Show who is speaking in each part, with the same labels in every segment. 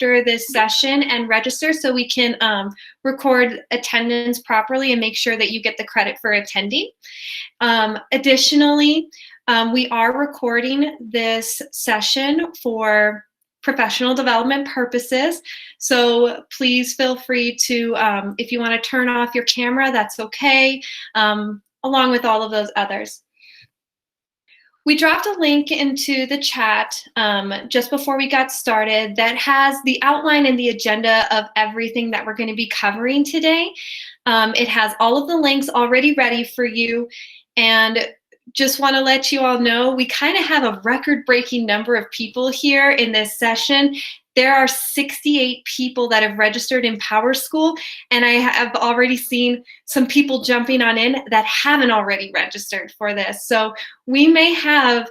Speaker 1: after this session and register so we can record attendance properly and make sure that you get the credit for attending. Additionally, we are recording this session for professional development purposes. So please feel free to, if you want to turn off your camera, that's okay, along with all of those others. We dropped a link into the chat just before we got started that has the outline and the agenda of everything that we're going to be covering today. It has all of the links already ready for you, and just want to let you all know we kind of have a record-breaking number of people here in this session. There are 68 people that have registered in PowerSchool, and I have already seen some people jumping on in that haven't already registered for this. So we may have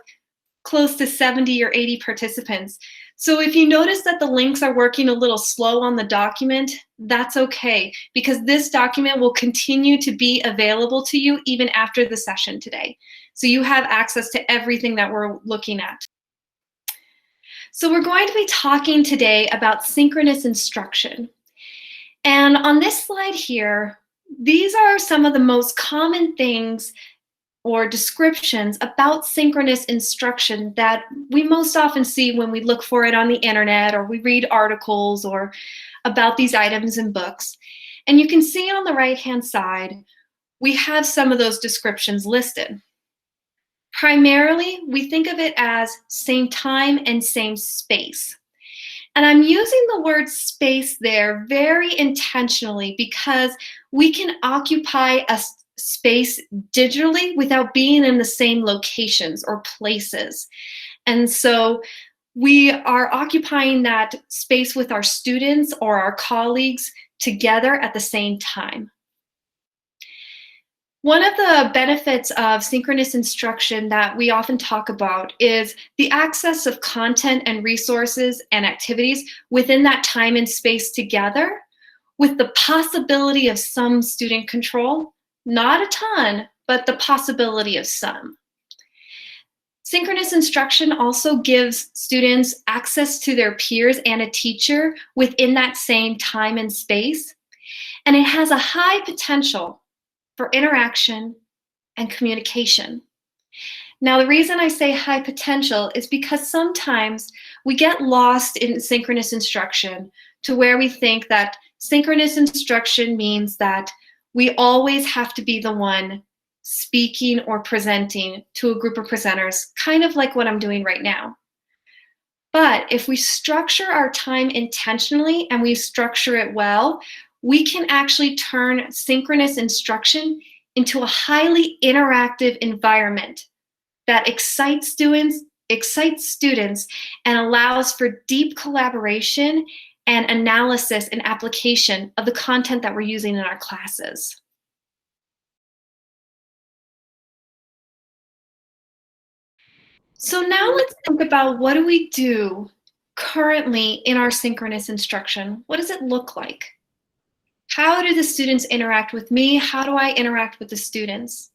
Speaker 1: close to 70 or 80 participants. So if you notice that the links are working a little slow on the document, that's okay, because this document will continue to be available to you even after the session today. So you have access to everything that we're looking at. So we're going to be talking today about synchronous instruction. And on this slide here, these are some of the most common things or descriptions about synchronous instruction that we most often see when we look for it on the internet or we read articles or about these items in books. And you can see on the right-hand side, we have some of those descriptions listed. Primarily, we think of it as same time and same space. And I'm using the word space there very intentionally because we can occupy a space digitally without being in the same locations or places. And so we are occupying that space with our students or our colleagues together at the same time. One of the benefits of synchronous instruction that we often talk about is the access of content and resources and activities within that time and space together, with the possibility of some student control. Not a ton, but the possibility of some. Synchronous instruction also gives students access to their peers and a teacher within that same time and space, and it has a high potential for interaction and communication. Now, the reason I say high potential is because sometimes we get lost in synchronous instruction to where we think that synchronous instruction means that we always have to be the one speaking or presenting to a group of presenters, kind of like what I'm doing right now. But if we structure our time intentionally and we structure it well, we can actually turn synchronous instruction into a highly interactive environment that excites students and allows for deep collaboration and analysis and application of the content that we're using in our classes. So now let's think about, what do we do currently in our synchronous instruction? What does it look like? How do the students interact with me? How do I interact with the students?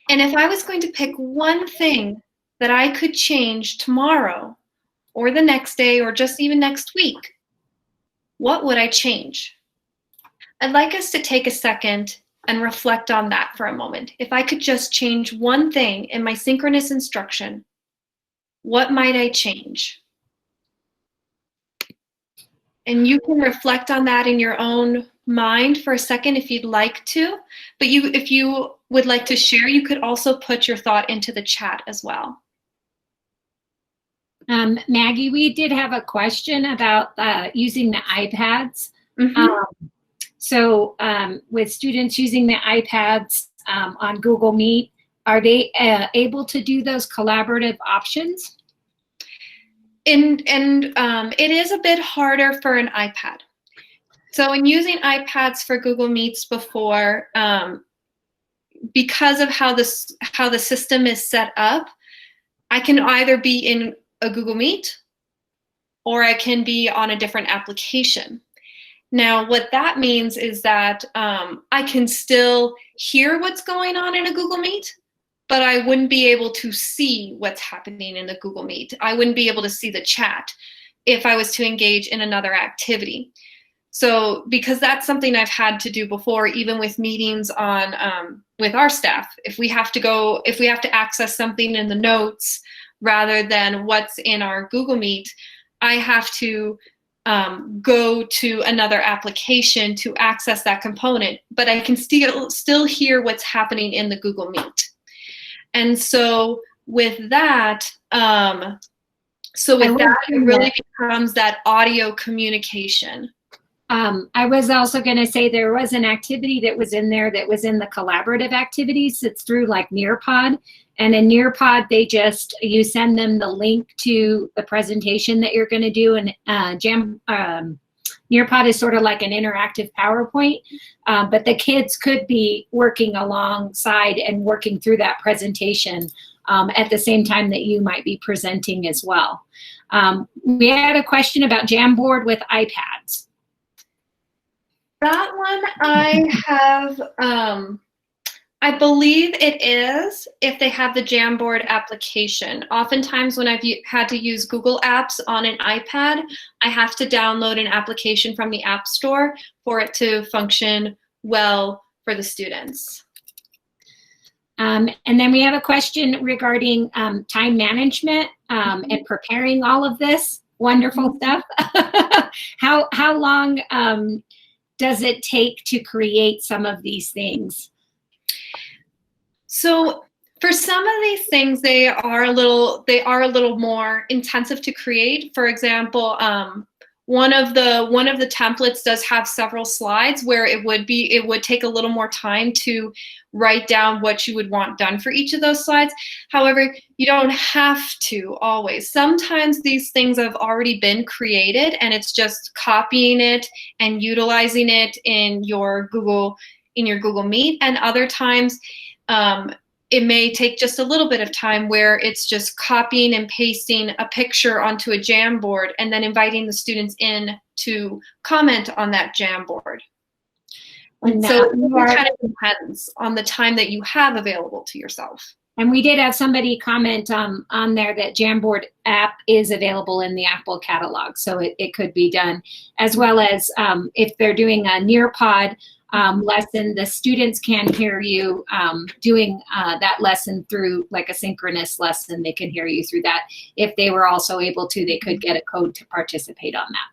Speaker 1: And if I was going to pick one thing that I could change tomorrow or the next day or just even next week, what would I change? I'd like us to take a second and reflect on that for a moment. If I could just change one thing in my synchronous instruction, what might I change? And you can reflect on that in your own mind for a second if you'd like to. But if you would like to share, you could also put your thought into the chat as well.
Speaker 2: Maggie, we did have a question about using the iPads. With students using the iPads on Google Meet, are they able to do those collaborative options?
Speaker 1: It is a bit harder for an iPad. So in using iPads for Google Meets before, because of how the system is set up, I can either be in a Google Meet or I can be on a different application. Now, what that means is that I can still hear what's going on in a Google Meet, but I wouldn't be able to see what's happening in the Google Meet. I wouldn't be able to see the chat if I was to engage in another activity. So because that's something I've had to do before, even with meetings on with our staff, if we have to access something in the notes rather than what's in our Google Meet, I have to go to another application to access that component, but I can still hear what's happening in the Google Meet. And so with that, it really becomes that audio communication.
Speaker 2: I was also going to say there was an activity that was in there that was in the collaborative activities. It's through like Nearpod. And in Nearpod, you send them the link to the presentation that you're going to do. And Nearpod is sort of like an interactive PowerPoint, but the kids could be working alongside and working through that presentation at the same time that you might be presenting as well. We had a question about Jamboard with iPads.
Speaker 1: That one I have, I believe it is if they have the Jamboard application. Oftentimes when I've had to use Google Apps on an iPad, I have to download an application from the App Store for it to function well for the students.
Speaker 2: And then we have a question regarding time management and preparing all of this wonderful stuff. How long does it take to create some of these things?
Speaker 1: So for some of these things, they are a little more intensive to create. For example, one of the templates does have several slides where it would take a little more time to write down what you would want done for each of those slides. Google, you don't have to always. Sometimes these things have already been created and it's just copying it and utilizing it in your Google Meet. And other times it may take just a little bit of time where it's just copying and pasting a picture onto a Jamboard and then inviting the students in to comment on that Jamboard. And so it kind of depends on the time that you have available to yourself.
Speaker 2: And we did have somebody comment on there that Jamboard app is available in the Apple catalog, so it could be done. As well as if they're doing a Nearpod lesson, the students can hear you doing that lesson through like a synchronous lesson. They can hear you through that. If they were also able to, they could get a code to participate on that.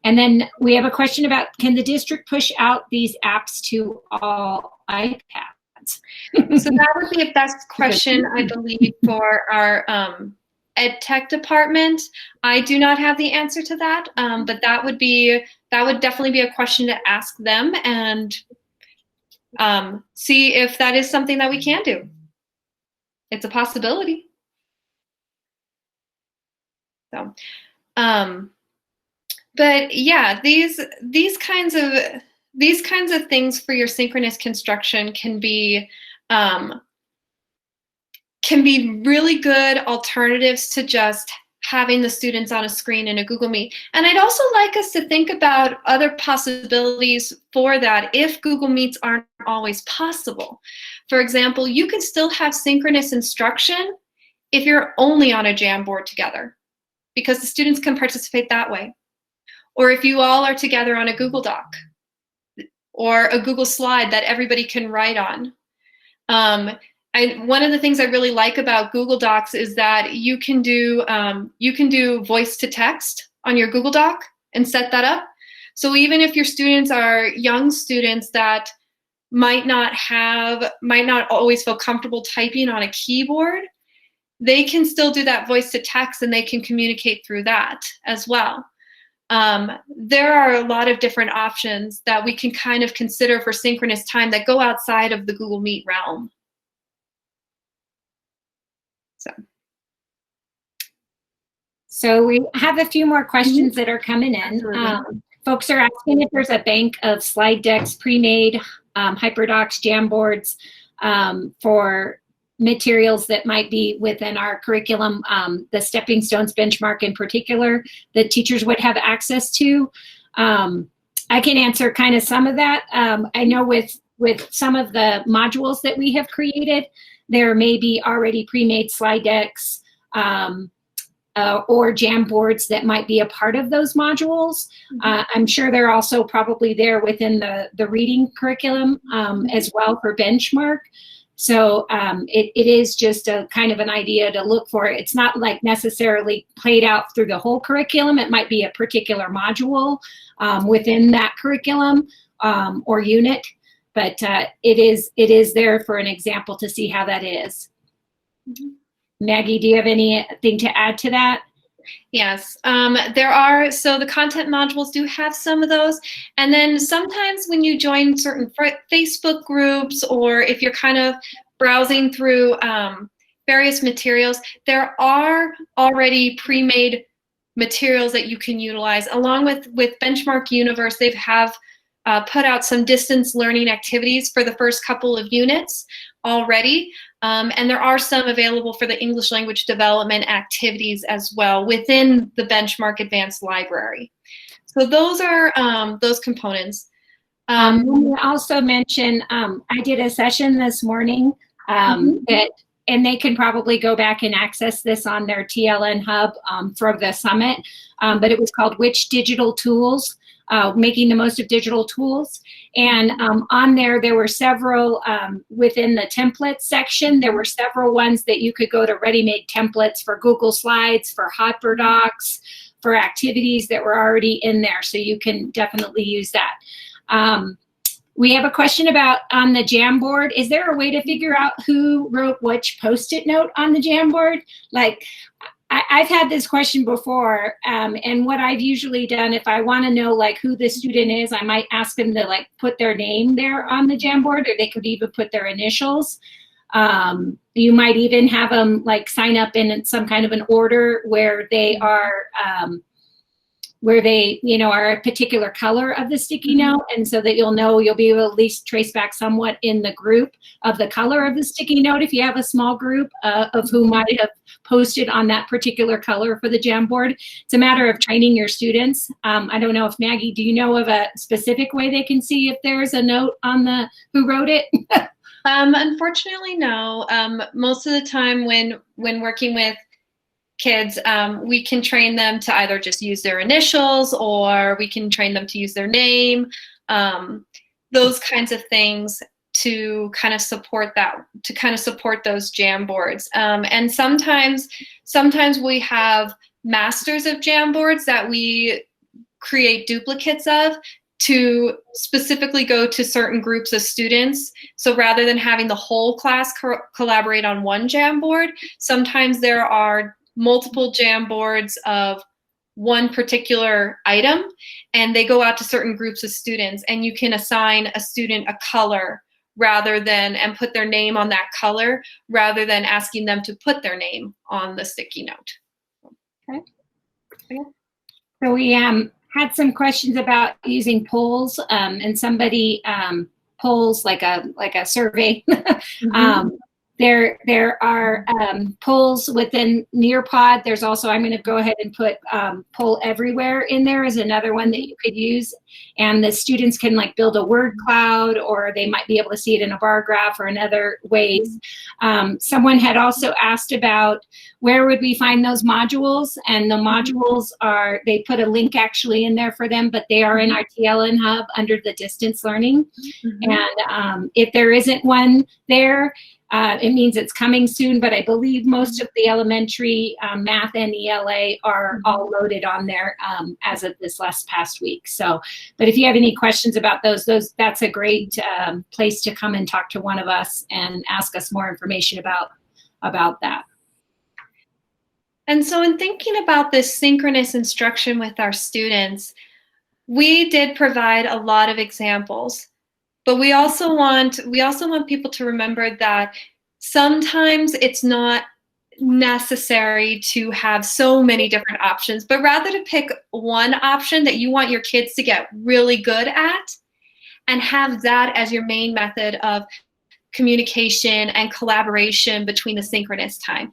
Speaker 2: And then we have a question about, can the district push out these apps to all iPads?
Speaker 1: So that would be a best question, I believe, for our ed tech department. I do not have the answer to that, but that would definitely be a question to ask them and see if that is something that we can do. It's a possibility. So, but yeah, these kinds of things for your synchronous construction can be really good alternatives to just having the students on a screen in a Google Meet. And I'd also like us to think about other possibilities for that if Google Meets aren't always possible. For example, you can still have synchronous instruction if you're only on a Jamboard together, because the students can participate that way. Or if you all are together on a Google Doc or a Google slide that everybody can write on. One of the things I really like about Google Docs is that you can do voice to text on your Google Doc and set that up. So even if your students are young students that might not always feel comfortable typing on a keyboard, they can still do that voice to text and they can communicate through that as well. There are a lot of different options that we can kind of consider for synchronous time that go outside of the Google Meet realm.
Speaker 2: So we have a few more questions that are coming in. Folks are asking if there's a bank of slide decks, pre-made, HyperDocs, Jamboards for materials that might be within our curriculum, the Stepping Stones benchmark in particular, that teachers would have access to. I can answer kind of some of that. I know with some of the modules that we have created, there may be already pre-made slide decks or Jamboards that might be a part of those modules. I'm sure they're also probably there within the reading curriculum as well for benchmark. So it is just a kind of an idea to look for. It's not like necessarily played out through the whole curriculum. It might be a particular module within that curriculum or unit, but it is there for an example to see how that is. Maggie, do you have anything to add to that?
Speaker 1: Yes, there are. So the content modules do have some of those. And then sometimes when you join certain Facebook groups, or if you're kind of browsing through various materials, there are already pre-made materials that you can utilize. Along with Benchmark Universe, they have put out some distance learning activities for the first couple of units already. And there are some available for the English language development activities as well within the Benchmark Advanced Library. So those are those components.
Speaker 2: Let me also mention, I did a session this morning and they can probably go back and access this on their TLN Hub for the summit, but it was called Which Digital Tools? Making the most of digital tools. And on there were several, within the templates section, there were several ones that you could go to ready-made templates for Google Slides, for HyperDocs, for activities that were already in there. So you can definitely use that. We have a question about on the Jamboard. Is there a way to figure out who wrote which Post-it note on the Jamboard? Like, I've had this question before, and what I've usually done, if I want to know like who the student is, I might ask them to like put their name there on the Jamboard, or they could even put their initials. You might even have them like sign up in some kind of an order where they are, are a particular color of the sticky note, and so that you'll be able to at least trace back somewhat in the group of the color of the sticky note if you have a small group of who might have posted on that particular color for the Jamboard. It's a matter of training your students. I don't know if Maggie, do you know of a specific way they can see if there's a note on the who wrote it?
Speaker 1: Unfortunately, no. Most of the time when working with kids, we can train them to either just use their initials, or we can train them to use their name, those kinds of things to kind of support those Jamboards. And sometimes we have masters of Jamboards that we create duplicates of to specifically go to certain groups of students. So rather than having the whole class collaborate on one Jamboard, sometimes there are multiple Jamboards of one particular item, and they go out to certain groups of students, and you can assign a student a color and put their name on that color, rather than asking them to put their name on the sticky note.
Speaker 2: Okay. So we had some questions about using polls, and somebody polls like a survey. There are polls within Nearpod. There's also, I'm going to go ahead and put Poll Everywhere in there as another one that you could use. And the students can like build a word cloud, or they might be able to see it in a bar graph or in other ways. Someone had also asked about where would we find those modules, and the modules are, they put a link actually in there for them, but they are in our TLN Hub under the distance learning. And if there isn't one there, it means it's coming soon, but I believe most of the elementary math and ELA are all loaded on there as of this past week. So, but if you have any questions about those, that's a great place to come and talk to one of us and ask us more information about that.
Speaker 1: And so in thinking about this synchronous instruction with our students, we did provide a lot of examples. But we also want people to remember that sometimes it's not necessary to have so many different options, but rather to pick one option that you want your kids to get really good at, and have that as your main method of communication and collaboration between the synchronous time.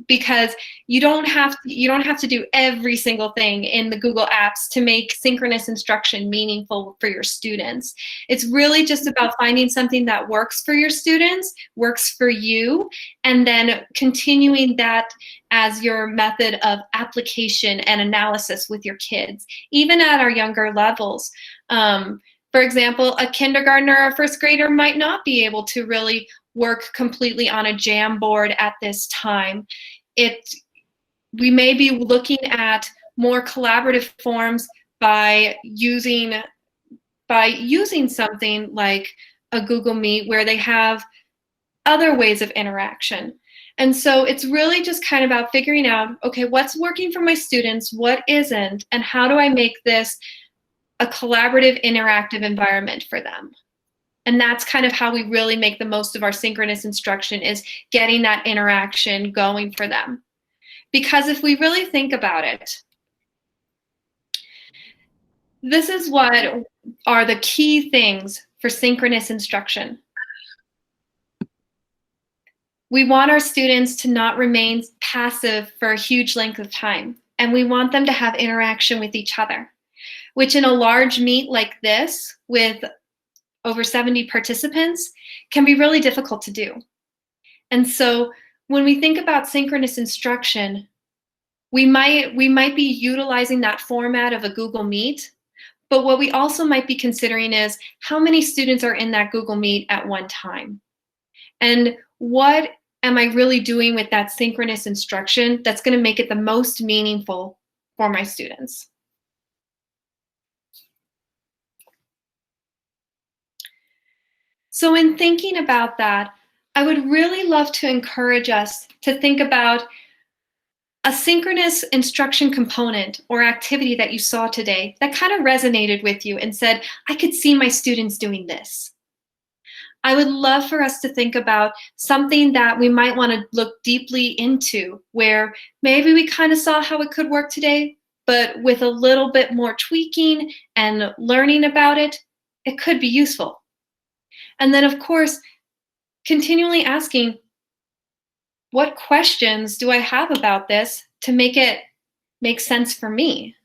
Speaker 1: because you don't have to do every single thing in the Google Apps to make synchronous instruction meaningful for your students. It's really just about finding something that works for your students, works for you, and then continuing that as your method of application and analysis with your kids, even at our younger levels. For example, a kindergartner or a first grader might not be able to really work completely on a Jamboard at this time. We may be looking at more collaborative forms by using something like a Google Meet where they have other ways of interaction. And so it's really just kind of about figuring out, okay, what's working for my students, what isn't, and how do I make this a collaborative, interactive environment for them? And that's kind of how we really make the most of our synchronous instruction, is getting that interaction going for them. Because if we really think about it, this is what are the key things for synchronous instruction. We want our students to not remain passive for a huge length of time, and we want them to have interaction with each other, which in a large meet like this with over 70 participants can be really difficult to do. And so when we think about synchronous instruction, we might be utilizing that format of a Google Meet, but what we also might be considering is how many students are in that Google Meet at one time. And what am I really doing with that synchronous instruction that's going to make it the most meaningful for my students? So in thinking about that, I would really love to encourage us to think about a synchronous instruction component or activity that you saw today that kind of resonated with you and said, I could see my students doing this. I would love for us to think about something that we might want to look deeply into, where maybe we kind of saw how it could work today, but with a little bit more tweaking and learning about it, it could be useful. And then, of course, continually asking, what questions do I have about this to make it make sense for me?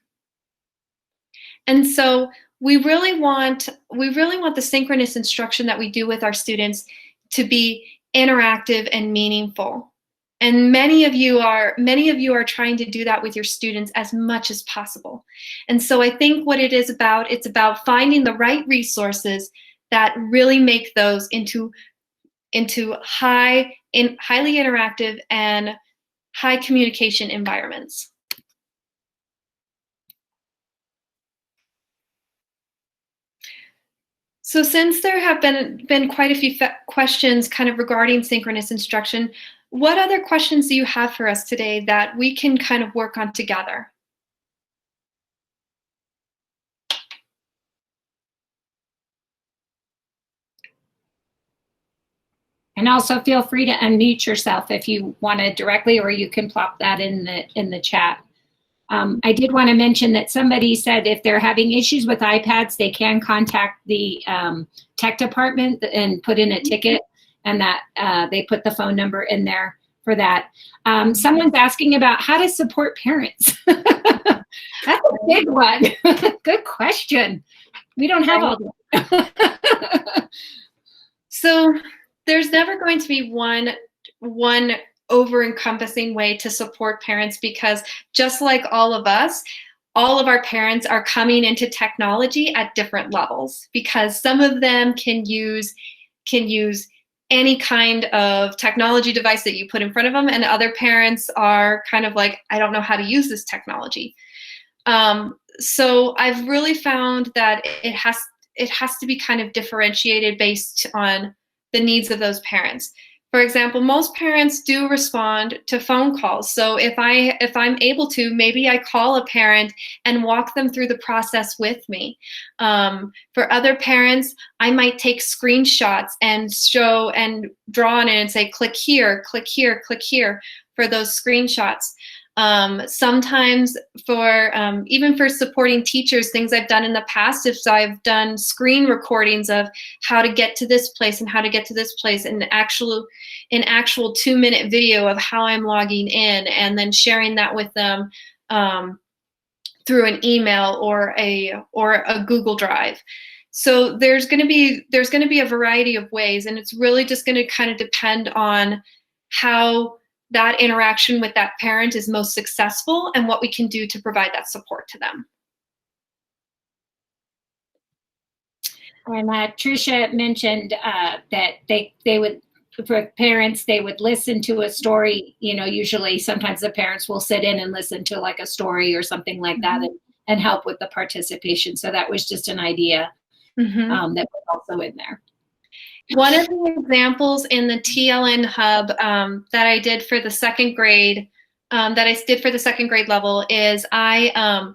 Speaker 1: And so we really want the synchronous instruction that we do with our students to be interactive and meaningful. And many of you are trying to do that with your students as much as possible. And so I think what it's about finding the right resources that really make those into highly interactive and high communication environments. So since there have been quite a few questions kind of regarding synchronous instruction, what other questions do you have for us today that we can kind of work on together?
Speaker 2: And also feel free to unmute yourself if you want to directly, or you can plop that in the chat. I did want to mention that somebody said if they're having issues with iPads, they can contact the tech department and put in a ticket, and that they put the phone number in there for that. Someone's asking about how to support parents. That's a big one. Good question. We don't have all that.
Speaker 1: So there's never going to be one over-encompassing way to support parents, because just like all of us, all of our parents are coming into technology at different levels, because some of them can use any kind of technology device that you put in front of them, and other parents are kind of like, I don't know how to use this technology. So I've really found that it has to be kind of differentiated based on the needs of those parents. For example, most parents do respond to phone calls. So if I'm able to, maybe I call a parent and walk them through the process with me. For other parents, I might take screenshots and show and draw on it and say, click here, click here, click here for those screenshots. Sometimes for even for supporting teachers, things I've done in the past, if I've done screen recordings of how to get to this place and how to get to this place, an actual 2-minute video of how I'm logging in, and then sharing that with them through an email or a Google Drive. So there's going to be a variety of ways, and it's really just going to kind of depend on how that interaction with that parent is most successful and what we can do to provide that support to them.
Speaker 2: And Tricia mentioned that they would, for parents, they would listen to a story. You know, usually sometimes the parents will sit in and listen to like a story or something like that, and help with the participation. So that was just an idea that was also in there.
Speaker 1: One of the examples in the TLN Hub that I did for the second grade, level, is I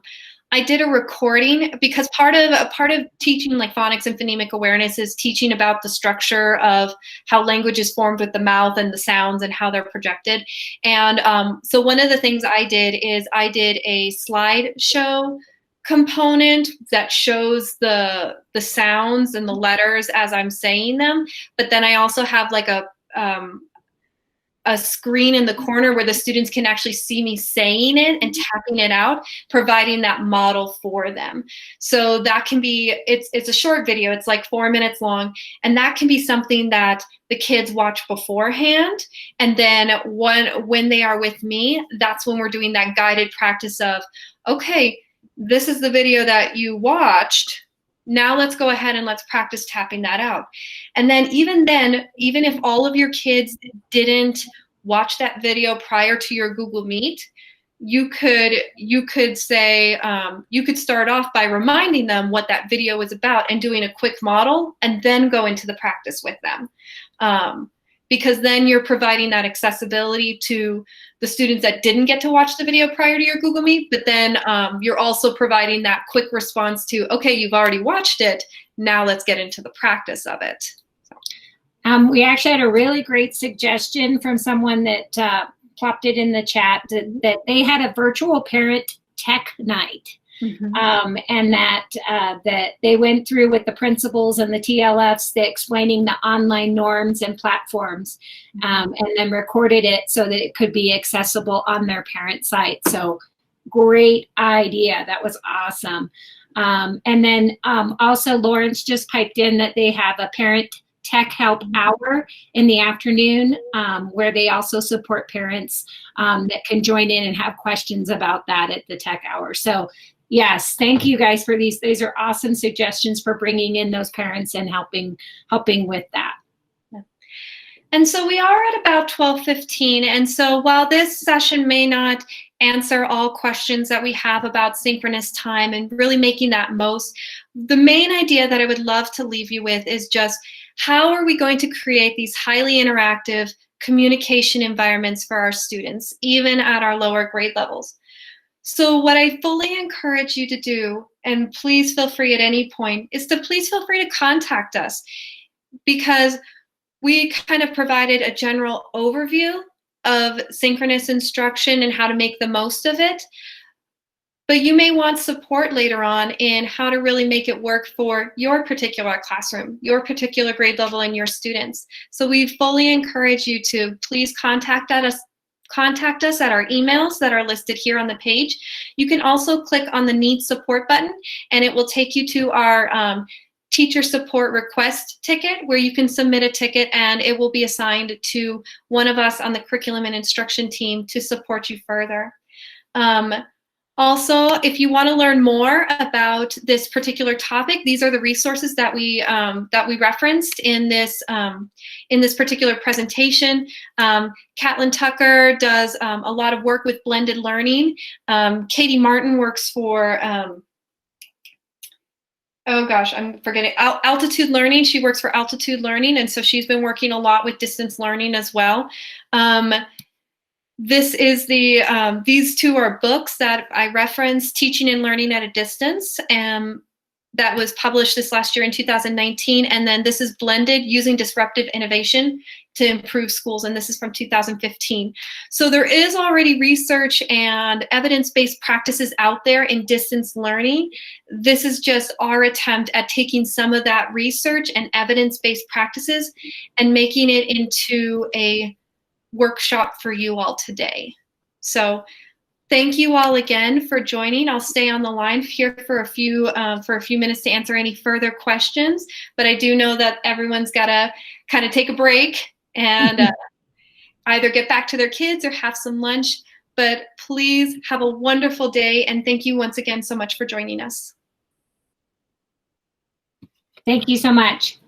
Speaker 1: did a recording, because part of teaching like phonics and phonemic awareness is teaching about the structure of how language is formed with the mouth and the sounds and how they're projected. And so one of the things I did is I did a slideshow component that shows the sounds and the letters as I'm saying them, but then I also have like a screen in the corner where the students can actually see me saying it and tapping it out, providing that model for them. So that can be, it's a short video, it's like 4 minutes long, and that can be something that the kids watch beforehand, and then when they are with me, that's when we're doing that guided practice of, okay, this is the video that you watched. Now let's go ahead and let's practice tapping that out. And then, even if all of your kids didn't watch that video prior to your Google Meet, you could say, you could start off by reminding them what that video was about and doing a quick model, and then go into the practice with them. Because then you're providing that accessibility to the students that didn't get to watch the video prior to your Google Meet, but then you're also providing that quick response to, okay, you've already watched it, now let's get into the practice of it. So.
Speaker 2: We actually had a really great suggestion from someone that plopped it in the chat, that they had a virtual parent tech night. And that they went through with the principals and the TLFs, explaining the online norms and platforms, and then recorded it so that it could be accessible on their parent site. So great idea. That was awesome. And then also Lawrence just piped in that they have a parent tech help hour in the afternoon, where they also support parents that can join in and have questions about that at the tech hour. So yes, thank you guys for these. These are awesome suggestions for bringing in those parents and helping with that.
Speaker 1: And so we are at about 12:15. And so while this session may not answer all questions that we have about synchronous time and really making that most, the main idea that I would love to leave you with is just, how are we going to create these highly interactive communication environments for our students, even at our lower grade levels? So what I fully encourage you to do, and please feel free at any point, is to please feel free to contact us, because we kind of provided a general overview of synchronous instruction and how to make the most of it. But you may want support later on in how to really make it work for your particular classroom, your particular grade level, and your students. So we fully encourage you to please contact us at our emails that are listed here on the page. You can also click on the Need Support button, and it will take you to our teacher support request ticket, where you can submit a ticket and it will be assigned to one of us on the curriculum and instruction team to support you further. Also, if you want to learn more about this particular topic, these are the resources that we referenced in this particular presentation. Catlin Tucker does a lot of work with blended learning. Katie Martin works for oh gosh, I'm forgetting, Altitude Learning. She works for Altitude Learning, and so she's been working a lot with distance learning as well. This is these two are books that I reference, Teaching and Learning at a Distance. that was published this last year in 2019. And then this is blended using disruptive innovation to improve schools. And this is from 2015. So there is already research and evidence-based practices out there in distance learning. This is just our attempt at taking some of that research and evidence-based practices and making it into a workshop for you all today. So thank you all again for joining. I'll stay on the line here for a few minutes to answer any further questions, but I do know that everyone's got to kind of take a break and either get back to their kids or have some lunch. But please have a wonderful day, and thank you once again so much for joining us.
Speaker 2: Thank you so much.